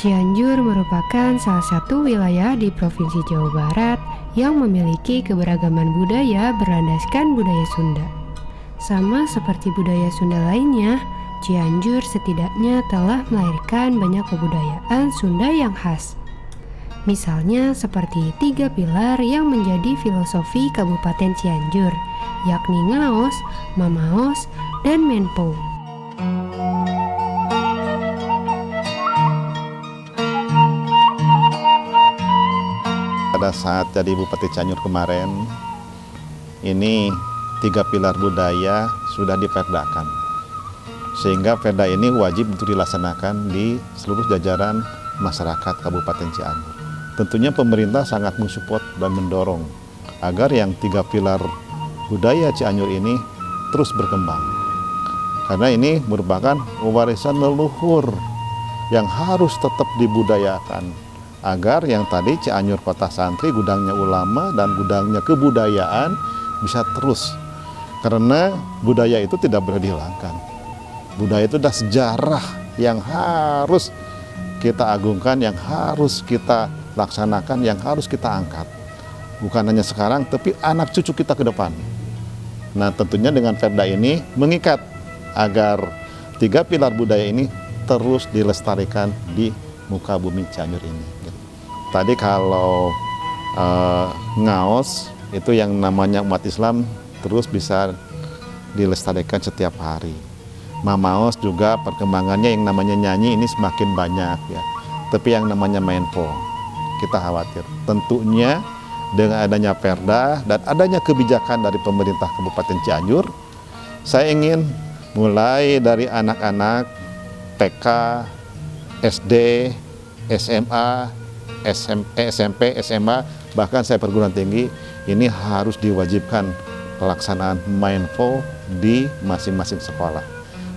Cianjur merupakan salah satu wilayah di Provinsi Jawa Barat yang memiliki keberagaman budaya berlandaskan budaya Sunda. Sama seperti budaya Sunda lainnya, Cianjur setidaknya telah melahirkan banyak kebudayaan Sunda yang khas. Misalnya seperti 3 pilar yang menjadi filosofi Kabupaten Cianjur, yakni Ngaos, Mamaos, dan Menpo. Pada saat jadi Bupati Cianjur kemarin, ini 3 pilar budaya sudah diperdakan. Sehingga perda ini wajib untuk dilaksanakan di seluruh jajaran masyarakat Kabupaten Cianjur. Tentunya pemerintah sangat mensupport dan mendorong agar yang 3 pilar budaya Cianjur ini terus berkembang. Karena ini merupakan warisan leluhur yang harus tetap dibudayakan. Agar yang tadi Cianjur Kota Santri, gudangnya ulama dan gudangnya kebudayaan bisa terus. Karena budaya itu tidak boleh dihilangkan. Budaya itu adalah sejarah yang harus kita agungkan, yang harus kita laksanakan, yang harus kita angkat. Bukan hanya sekarang, tapi anak cucu kita ke depan. Nah, tentunya dengan perda ini mengikat agar 3 pilar budaya ini terus dilestarikan di muka bumi Cianjur ini. Tadi kalau ngaos itu yang namanya umat Islam terus bisa dilestarikan setiap hari. Mamaos juga perkembangannya yang namanya nyanyi ini semakin banyak ya. Tapi yang namanya Menpo kita khawatir. Tentunya dengan adanya perda dan adanya kebijakan dari pemerintah Kabupaten Cianjur, saya ingin mulai dari anak-anak TK, SD, SMA, SMP, SMA, bahkan saya perguruan tinggi, ini harus diwajibkan pelaksanaan Menpo di masing-masing sekolah.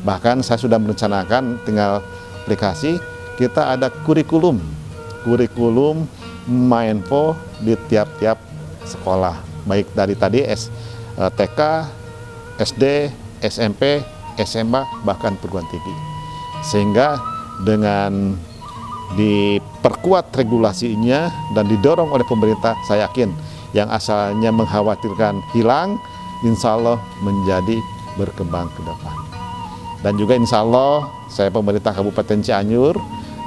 Bahkan saya sudah merencanakan, tinggal aplikasi, kita ada kurikulum Menpo di tiap-tiap sekolah, baik dari tadi TK, SD, SMP, SMA, bahkan perguruan tinggi. Sehingga dengan diperkuat regulasinya dan didorong oleh pemerintah, saya yakin yang asalnya mengkhawatirkan hilang, insya Allah menjadi berkembang ke depan. Dan juga insya Allah saya pemerintah Kabupaten Cianjur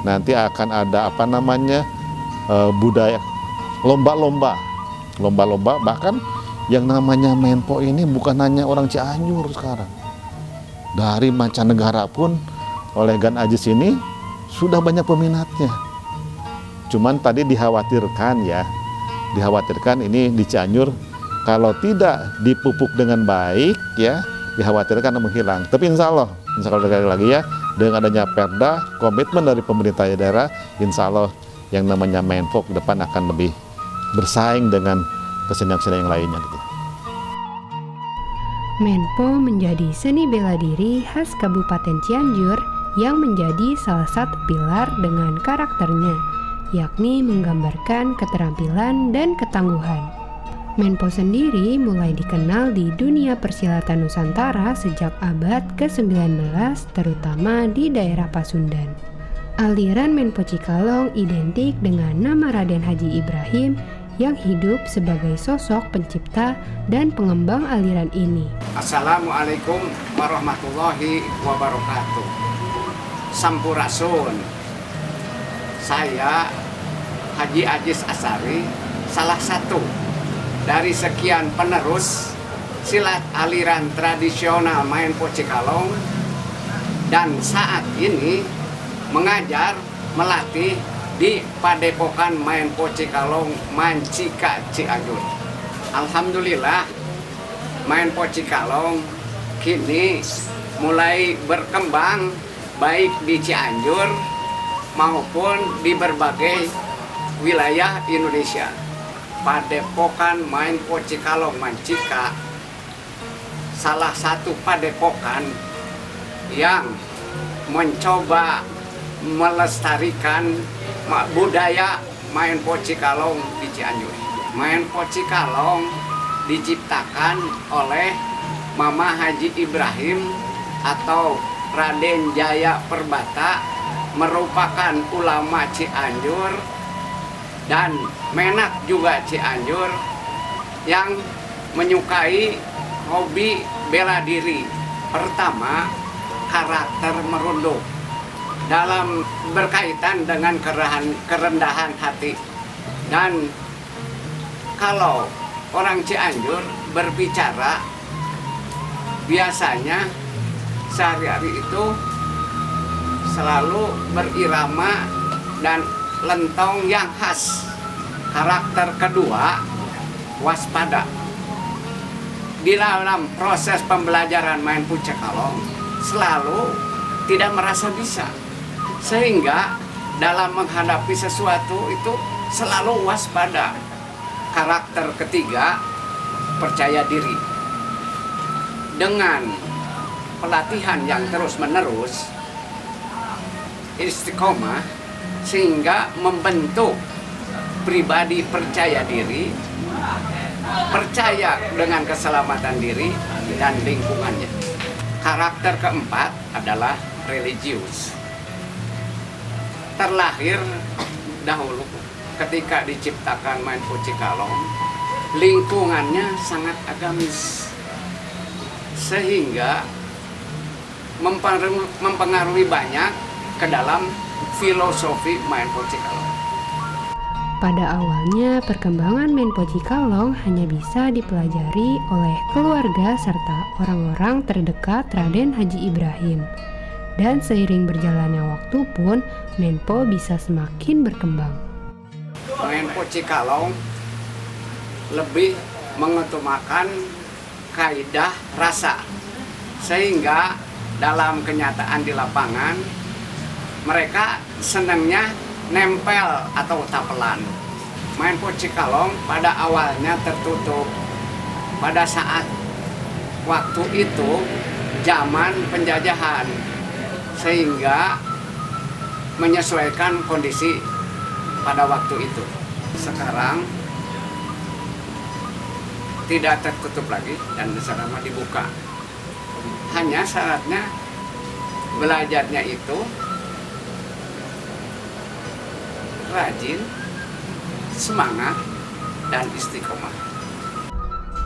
nanti akan ada budaya lomba-lomba, bahkan yang namanya Menpo ini bukan hanya orang Cianjur sekarang, dari mancanegara pun oleh Gan Ajis ini sudah banyak peminatnya. Cuman tadi dikhawatirkan ini di Cianjur kalau tidak dipupuk dengan baik ya, dikhawatirkan menghilang. Tapi insya Allah sekali lagi ya, dengan adanya perda, komitmen dari pemerintah daerah, insya Allah yang namanya Menpo ke depan akan lebih bersaing dengan kesenian-kesenian yang lainnya gitu. Menpo menjadi seni bela diri khas Kabupaten Cianjur yang menjadi salah satu pilar dengan karakternya, yakni menggambarkan keterampilan dan ketangguhan. Menpo sendiri mulai dikenal di dunia persilatan Nusantara sejak abad ke-19, terutama di daerah Pasundan. Aliran Menpo Cikalong identik dengan nama Raden Haji Ibrahim yang hidup sebagai sosok pencipta dan pengembang aliran ini. Assalamualaikum warahmatullahi wabarakatuh. Sampurasun. Saya Haji Ajis Asari, salah satu dari sekian penerus silat aliran tradisional Menpo Cikalong, dan saat ini mengajar melatih di Padepokan Menpo Cikalong Mancika Cianjur. Alhamdulillah Menpo Cikalong kini mulai berkembang baik di Cianjur maupun di berbagai wilayah Indonesia. Padepokan Menpo Cikalong Mancika salah satu padepokan yang mencoba melestarikan budaya Menpo Cikalong di Cianjur. Menpo Cikalong diciptakan oleh Mama Haji Ibrahim atau Raden Jaya Perbata merupakan ulama Cianjur dan menak juga Cianjur yang menyukai hobi bela diri. Pertama, karakter merunduk dalam berkaitan dengan kerendahan hati. Dan kalau orang Cianjur berbicara, biasanya sehari-hari itu selalu berirama dan lentong yang khas. Karakter kedua, waspada. Di dalam proses pembelajaran main pucakalong selalu tidak merasa bisa, sehingga dalam menghadapi sesuatu itu selalu waspada. Karakter ketiga, percaya diri. Dengan pelatihan yang terus-menerus, istiqomah, sehingga membentuk pribadi percaya diri, percaya dengan keselamatan diri dan lingkungannya. Karakter keempat adalah religius. Terlahir dahulu ketika diciptakan main pucakalong, lingkungannya sangat agamis, sehingga mempengaruhi banyak ke dalam filosofi main pucakalong. Pada awalnya, perkembangan main pucakalong hanya bisa dipelajari oleh keluarga serta orang-orang terdekat Raden Haji Ibrahim. Dan seiring berjalannya waktu pun, Menpo bisa semakin berkembang. Main pucakalong lebih mengutamakan kaidah rasa, sehingga dalam kenyataan di lapangan mereka senangnya nempel atau tapelan. Main pucakalong pada awalnya tertutup. Pada saat waktu itu zaman penjajahan, sehingga menyesuaikan kondisi pada waktu itu. Sekarang tidak tertutup lagi dan sekarang dibuka. Hanya syaratnya belajarnya itu rajin, semangat, dan istiqomah.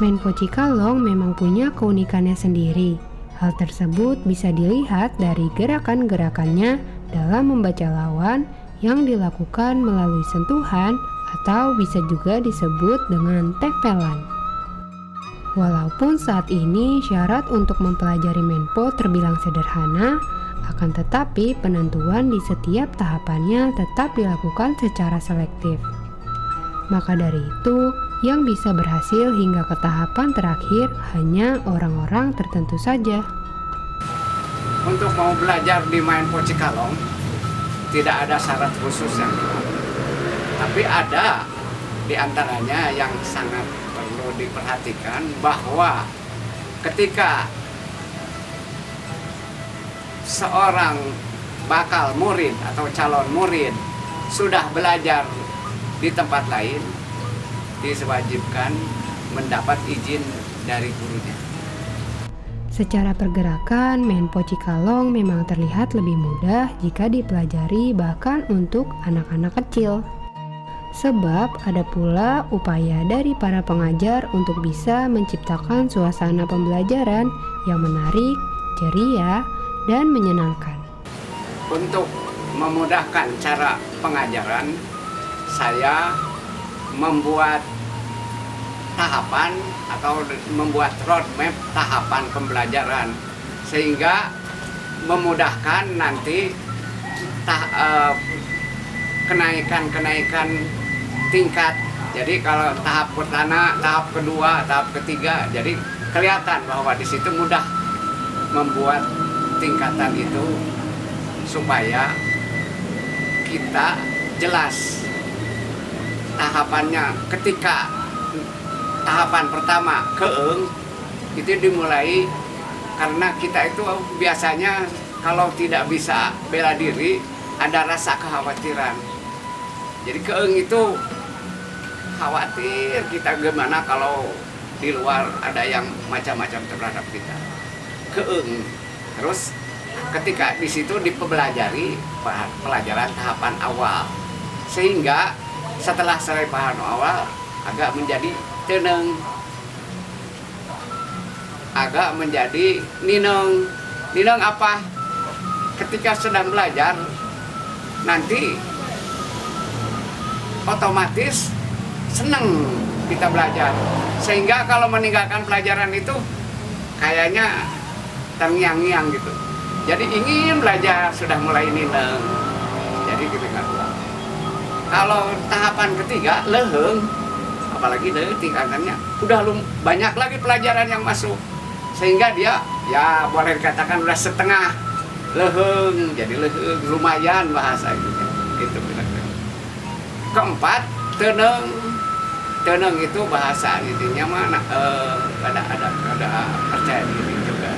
Main pucakalong memang punya keunikannya sendiri. Hal tersebut bisa dilihat dari gerakan-gerakannya dalam membaca lawan yang dilakukan melalui sentuhan atau bisa juga disebut dengan tempelan. Walaupun saat ini syarat untuk mempelajari Menpo terbilang sederhana, akan tetapi penentuan di setiap tahapannya tetap dilakukan secara selektif. Maka dari itu, yang bisa berhasil hingga ke tahapan terakhir hanya orang-orang tertentu saja. Untuk mau belajar di main pucakalong, tidak ada syarat khusus yang tapi ada di antaranya yang sangat perlu diperhatikan, bahwa ketika seorang bakal murid atau calon murid sudah belajar di tempat lain, diwajibkan mendapat izin dari gurunya. Secara pergerakan, main pucakalong memang terlihat lebih mudah jika dipelajari bahkan untuk anak-anak kecil. Sebab ada pula upaya dari para pengajar untuk bisa menciptakan suasana pembelajaran yang menarik, ceria, dan menyenangkan. Untuk memudahkan cara pengajaran, saya membuat tahapan atau membuat roadmap tahapan pembelajaran, sehingga memudahkan nanti kenaikan tingkat. Jadi kalau tahap pertama, tahap kedua, tahap ketiga, jadi kelihatan bahwa di situ mudah membuat tingkatan itu supaya kita jelas tahapannya. Ketika tahapan pertama keeng itu dimulai karena kita itu biasanya kalau tidak bisa bela diri ada rasa kekhawatiran. Jadi keeng itu khawatir kita gimana kalau di luar ada yang macam-macam terhadap kita. Keeng. Terus ketika di situ dipelajari pelajaran tahapan awal, sehingga setelah selesai tahapan awal agak menjadi tenang, agak menjadi nineng. Nineng apa? Ketika sedang belajar nanti otomatis senang kita belajar, sehingga kalau meninggalkan pelajaran itu kayaknya terngiang-ngiang gitu. Jadi ingin belajar sudah mulai nineng. Jadi gitu kan. Kalau tahapan ketiga leheng, apalagi dari tingkatannya udah banyak lagi pelajaran yang masuk, sehingga dia ya boleh dikatakan udah setengah leheng, jadi leheng lumayan bahasa gitu. Keempat, teneng. Teneng itu bahasa intinya mana ada percaya diri juga.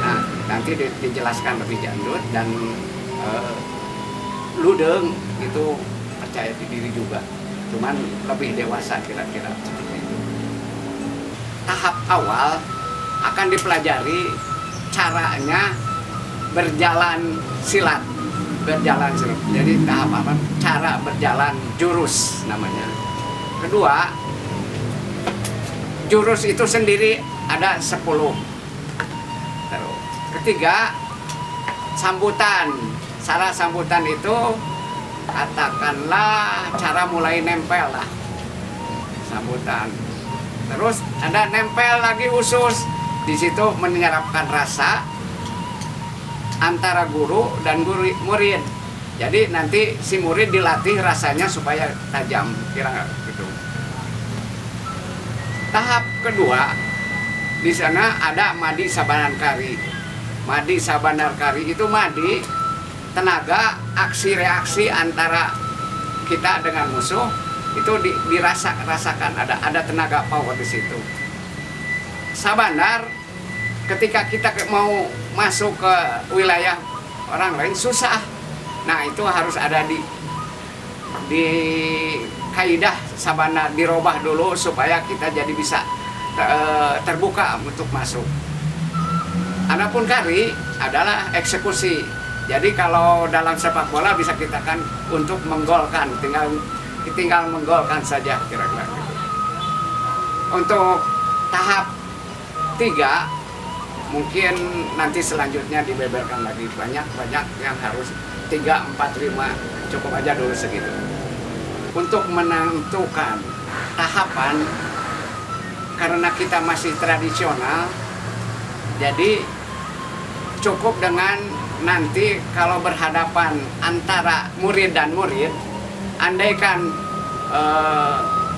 Nah, nanti dijelaskan lebih lanjut. Dan ludeng itu percaya diri juga, cuman lebih dewasa kira-kira seperti itu. Tahap awal akan dipelajari caranya berjalan silat. Jadi tahap apa? Cara berjalan jurus namanya. Kedua, jurus itu sendiri ada 10. Terus, ketiga, sambutan. Cara sambutan itu katakanlah cara mulai nempel lah. Sambutan. Terus ada nempel lagi khusus. Di situ menyerapkan rasa antara guru dan murid. Jadi nanti si murid dilatih rasanya supaya tajam, kira gitu. Tahap kedua, di sana ada madi sabanarkari. Madi sabanarkari itu madi tenaga aksi reaksi antara kita dengan musuh itu dirasakan ada tenaga power di situ. Sabanar ketika kita mau masuk ke wilayah orang lain susah. Nah, itu harus ada di kaidah sabanar, dirobah dulu supaya kita jadi bisa terbuka untuk masuk. Adapun kari adalah eksekusi. Jadi kalau dalam sepak bola bisa kita kan untuk menggolkan, tinggal menggolkan saja kira-kira gitu. Untuk tahap 3 mungkin nanti selanjutnya dibeberkan lagi, banyak yang harus 3, 4, 5, cukup aja dulu segitu. Untuk menentukan tahapan, karena kita masih tradisional, jadi cukup dengan nanti kalau berhadapan antara murid dan murid, andaikan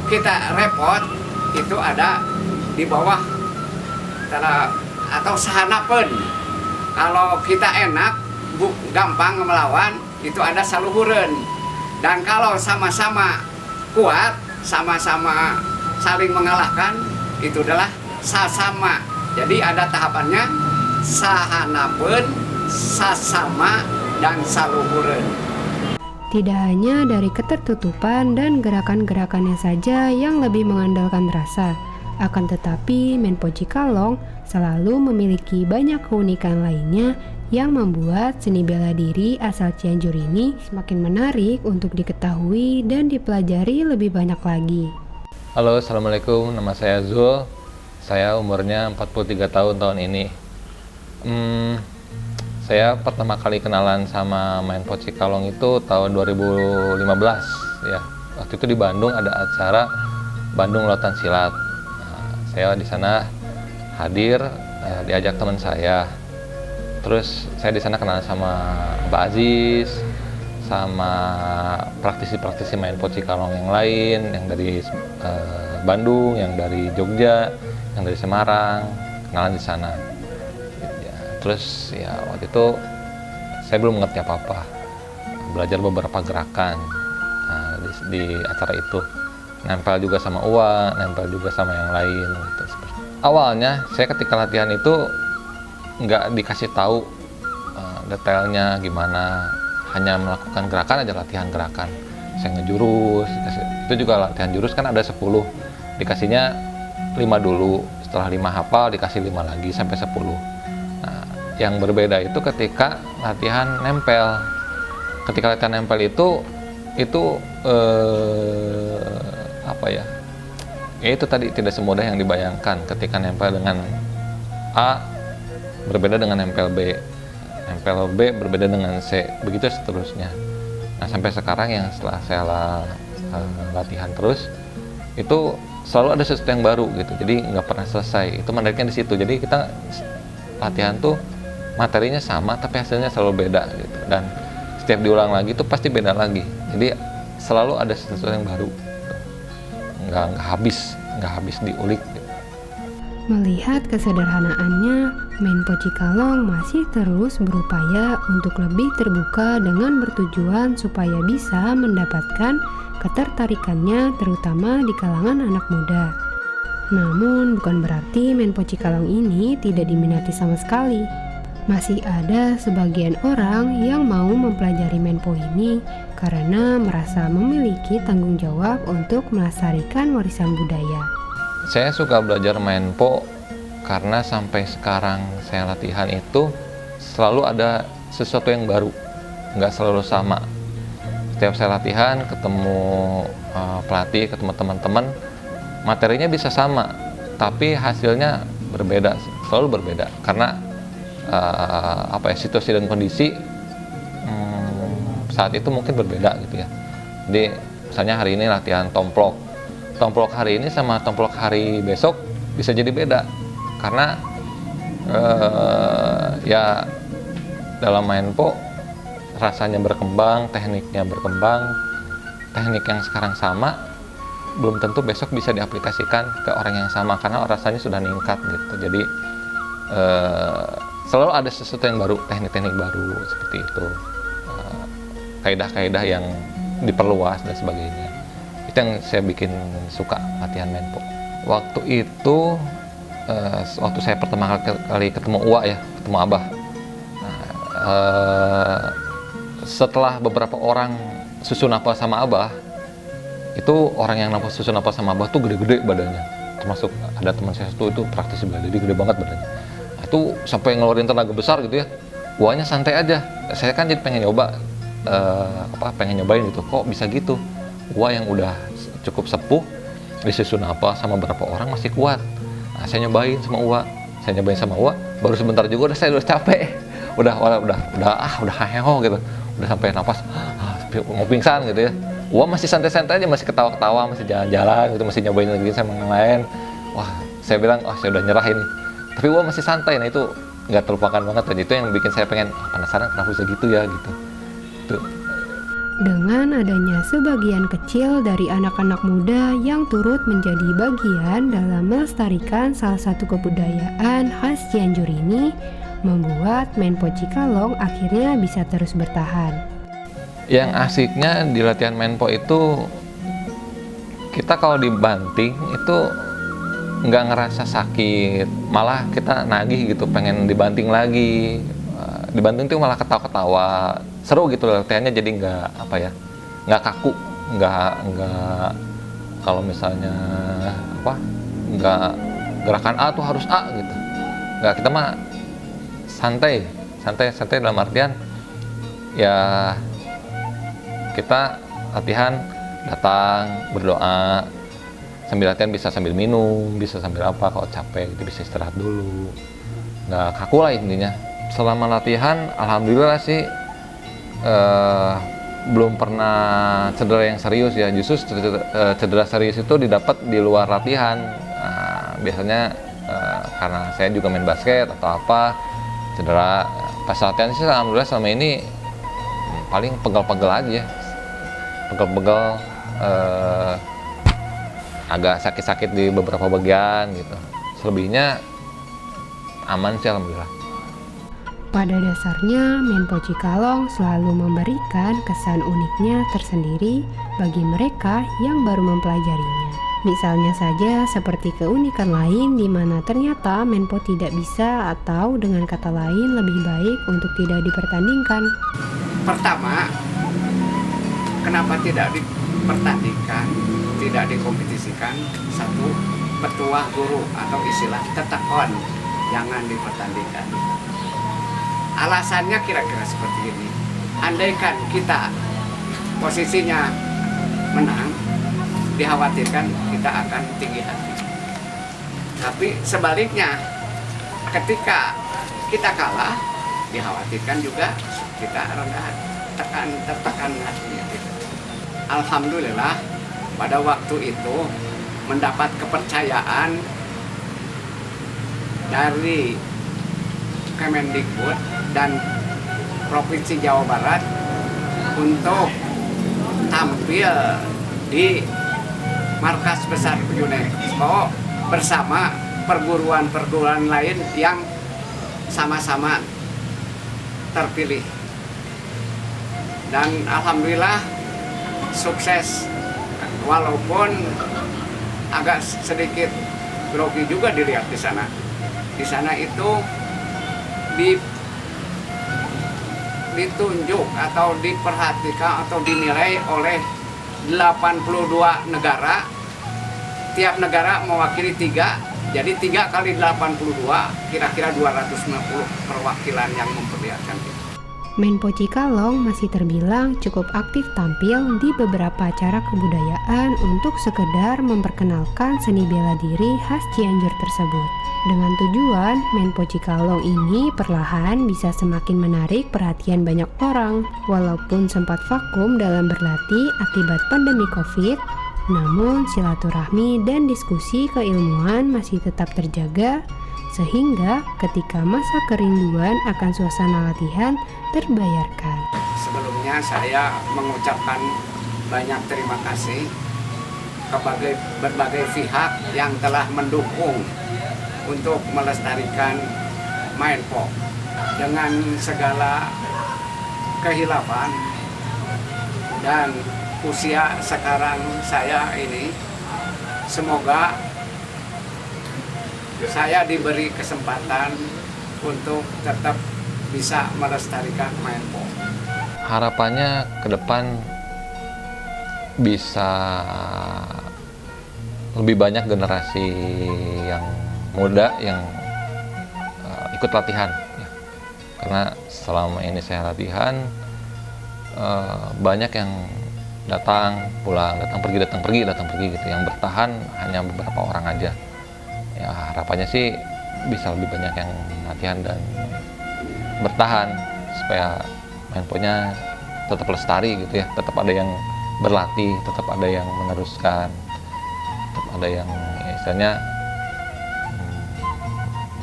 kita repot, itu ada di bawah atau sahanapen. Kalau kita enak, gampang melawan, itu ada saluhureun. Dan kalau sama-sama kuat, sama-sama saling mengalahkan, itu adalah sasama. Jadi ada tahapannya sahanapen, sasama, dan saluhureun. Tidak hanya dari ketertutupan dan gerakan-gerakannya saja yang lebih mengandalkan rasa, akan tetapi Menpo Cikalong selalu memiliki banyak keunikan lainnya yang membuat seni bela diri asal Cianjur ini semakin menarik untuk diketahui dan dipelajari lebih banyak lagi. Halo, Assalamualaikum, nama saya Zul. Saya umurnya 43 tahun ini. Saya pertama kali kenalan sama Menpo Cikalong itu tahun 2015 ya. Waktu itu di Bandung ada acara Bandung Lautan Silat. Saya di sana hadir, diajak teman saya. Terus saya di sana kenal sama Mbak Aziz, sama praktisi-praktisi Menpo Cikalong yang lain, yang dari Bandung, yang dari Jogja, yang dari Semarang, kenalan di sana. Terus ya waktu itu saya belum mengerti apa-apa, belajar beberapa gerakan di acara itu, nempel juga sama Uwa, nempel juga sama yang lain gitu. Awalnya saya ketika latihan itu nggak dikasih tahu detailnya gimana, hanya melakukan gerakan aja, latihan gerakan. Saya ngejurus, itu juga latihan jurus kan ada 10, dikasihnya 5 dulu, setelah 5 hafal dikasih 5 lagi sampai 10. Nah, yang berbeda itu ketika latihan nempel. Ketika latihan nempel itu apa ya? Ya itu tadi tidak semudah yang dibayangkan. Ketika nempel dengan A berbeda dengan nempel B. Nempel B berbeda dengan C. Begitu seterusnya. Nah, sampai sekarang yang setelah saya latihan terus itu selalu ada sesuatu yang baru gitu. Jadi nggak pernah selesai. Itu menariknya di situ. Jadi kita latihan tuh materinya sama tapi hasilnya selalu beda gitu. Dan setiap diulang lagi itu pasti beda lagi. Jadi selalu ada sesuatu yang baru. Nggak habis diulik gitu. Melihat kesederhanaannya, Menpo Cikalong masih terus berupaya untuk lebih terbuka dengan bertujuan supaya bisa mendapatkan ketertarikannya terutama di kalangan anak muda. Namun bukan berarti Menpo Cikalong ini tidak diminati sama sekali. Masih ada sebagian orang yang mau mempelajari Menpo ini karena merasa memiliki tanggung jawab untuk melestarikan warisan budaya. Saya suka belajar Menpo karena sampai sekarang saya latihan itu selalu ada sesuatu yang baru, nggak selalu sama. Setiap saya latihan, ketemu pelatih, ketemu teman-teman, materinya bisa sama, tapi hasilnya berbeda, selalu berbeda. Karena situasi dan kondisi saat itu mungkin berbeda gitu ya. Jadi misalnya hari ini latihan tomplok hari ini sama tomplok hari besok bisa jadi beda karena ya dalam Menpo rasanya berkembang, tekniknya berkembang, teknik yang sekarang sama belum tentu besok bisa diaplikasikan ke orang yang sama karena rasanya sudah meningkat gitu. Jadi selalu ada sesuatu yang baru, teknik-teknik baru seperti itu, kaidah-kaidah yang diperluas dan sebagainya. Itu yang saya bikin suka latihan Menpo. Waktu itu waktu saya pertama kali ketemu Uwa ya, ketemu Abah. Setelah beberapa orang susun nafas sama Abah, itu orang yang susun nafas sama Abah tuh gede-gede badannya. Termasuk ada teman saya itu praktisi bela diri, gede banget badannya. Itu sampai ngeluarin tenaga besar gitu ya. Uwanya santai aja. Saya kan jadi pengen nyoba, pengen nyobain gitu. Kok bisa gitu? Uwa yang udah cukup sepuh disusun apa sama beberapa orang masih kuat. Nah, saya nyobain sama Uwa, baru sebentar juga saya udah capek, udah heho gitu, udah sampai napas mau pingsan gitu ya. Uwa masih santai-santai aja, masih ketawa-ketawa, masih jalan-jalan gitu, masih nyobain lagi sama yang lain. Wah, saya bilang, saya udah nyerah ini. Tapi Uwa masih santai, nah itu nggak terlupakan banget. Dan itu yang bikin saya pengen penasaran kenapa bisa gitu ya gitu. Tuh. Dengan adanya sebagian kecil dari anak-anak muda yang turut menjadi bagian dalam melestarikan salah satu kebudayaan khas Cianjur ini, membuat Menpo Cikalong akhirnya bisa terus bertahan. Yang asiknya di latihan Menpo itu, kita kalau dibanting itu nggak ngerasa sakit, malah kita nagih gitu, pengen dibanting lagi. Dibanting tuh malah ketawa-ketawa, seru gitu latihannya, jadi nggak kaku, nggak kalau misalnya nggak gerakan A tuh harus A gitu, nggak, kita mah santai dalam artian ya kita latihan datang berdoa, sambil latihan bisa sambil minum, bisa sambil kalau capek itu bisa istirahat dulu, nggak kaku lah intinya. Selama latihan alhamdulillah sih belum pernah cedera yang serius ya. Justru cedera serius itu didapat di luar latihan. Biasanya karena saya juga main basket atau apa, cedera pas latihan sih alhamdulillah selama ini paling pegel-pegel aja, agak sakit-sakit di beberapa bagian gitu. Selebihnya aman sih alhamdulillah. Pada dasarnya, Menpo Cikalong selalu memberikan kesan uniknya tersendiri bagi mereka yang baru mempelajarinya. Misalnya saja seperti keunikan lain di mana ternyata Menpo tidak bisa atau dengan kata lain lebih baik untuk tidak dipertandingkan. Pertama, kenapa tidak dipertandingkan, tidak dikompetisikan? Satu, petuah guru atau istilah tetakon, jangan dipertandingkan. Alasannya kira-kira seperti ini. Andaikan kita posisinya menang, dikhawatirkan kita akan tinggi hati. Tapi sebaliknya, ketika kita kalah, dikhawatirkan juga kita rendah hati, tertekan hatinya kita. Alhamdulillah, pada waktu itu mendapat kepercayaan dari Kemendikbud dan Provinsi Jawa Barat untuk tampil di markas besar UNESCO bersama perguruan-perguruan lain yang sama-sama terpilih. Dan alhamdulillah sukses, walaupun agak sedikit grogi juga dilihat di sana. Di sana itu ditunjuk atau diperhatikan atau dinilai oleh 82 negara. Tiap negara mewakili 3, jadi 3 kali 82, kira-kira 250 perwakilan yang memperlihatkan itu. Menpo Cikalong masih terbilang cukup aktif tampil di beberapa acara kebudayaan untuk sekedar memperkenalkan seni bela diri khas Cianjur tersebut. Dengan tujuan, Menpo Cikalong ini perlahan bisa semakin menarik perhatian banyak orang. Walaupun sempat vakum dalam berlatih akibat pandemi COVID, namun silaturahmi dan diskusi keilmuan masih tetap terjaga, sehingga ketika masa kerinduan akan suasana latihan terbayarkan. Sebelumnya saya mengucapkan banyak terima kasih kepada berbagai pihak yang telah mendukung untuk melestarikan Menpo dengan segala kehilafan dan usia sekarang saya ini. Semoga saya diberi kesempatan untuk tetap bisa melestarikan Menpo. Harapannya ke depan bisa lebih banyak generasi yang muda yang ikut latihan ya. Karena selama ini saya latihan banyak yang datang pulang, datang pergi gitu. Yang bertahan hanya beberapa orang aja. Ya harapannya sih bisa lebih banyak yang latihan dan bertahan supaya Menpo-nya tetap lestari gitu ya, tetap ada yang berlatih, tetap ada yang meneruskan, tetap ada yang istilahnya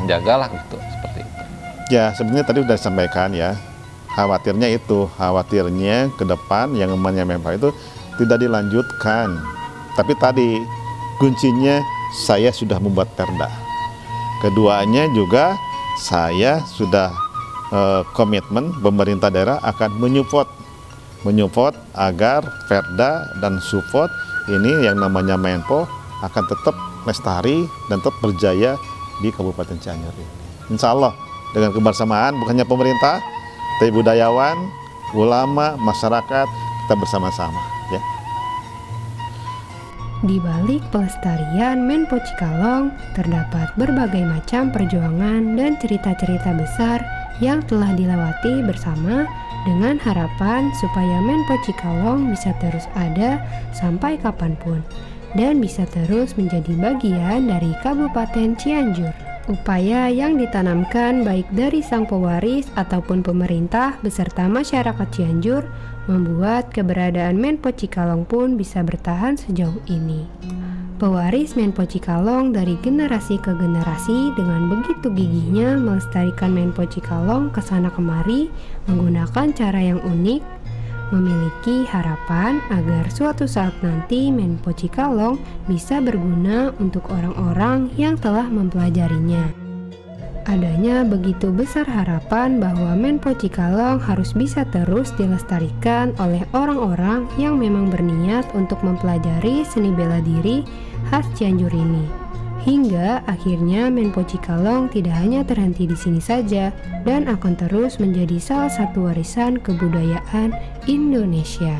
menjagalah gitu, seperti itu. Ya, sebenarnya tadi sudah disampaikan ya, khawatirnya ke depan yang namanya Menpo itu tidak dilanjutkan. Tapi tadi kuncinya saya sudah membuat perda. Keduanya juga saya sudah komitmen pemerintah daerah akan menyupport agar perda dan support ini yang namanya Menpo akan tetap lestari dan tetap berjaya di Kabupaten Cianjur ini. Insya Allah dengan kebersamaan bukannya pemerintah, tapi budayawan, ulama, masyarakat, kita bersama-sama ya. Di balik pelestarian Menpo Cikalong terdapat berbagai macam perjuangan dan cerita-cerita besar yang telah dilewati bersama dengan harapan supaya Menpo Cikalong bisa terus ada sampai kapanpun dan bisa terus menjadi bagian dari Kabupaten Cianjur. Upaya yang ditanamkan baik dari sang pewaris ataupun pemerintah beserta masyarakat Cianjur membuat keberadaan Menpo Cikalong pun bisa bertahan sejauh ini. Pewaris Menpo Cikalong dari generasi ke generasi dengan begitu gigihnya melestarikan Menpo Cikalong kesana kemari menggunakan cara yang unik, memiliki harapan agar suatu saat nanti Menpo Cikalong bisa berguna untuk orang-orang yang telah mempelajarinya. Adanya begitu besar harapan bahwa Menpo Cikalong harus bisa terus dilestarikan oleh orang-orang yang memang berniat untuk mempelajari seni bela diri khas Cianjur ini. Hingga akhirnya Menpo Cikalong tidak hanya terhenti di sini saja dan akan terus menjadi salah satu warisan kebudayaan Indonesia.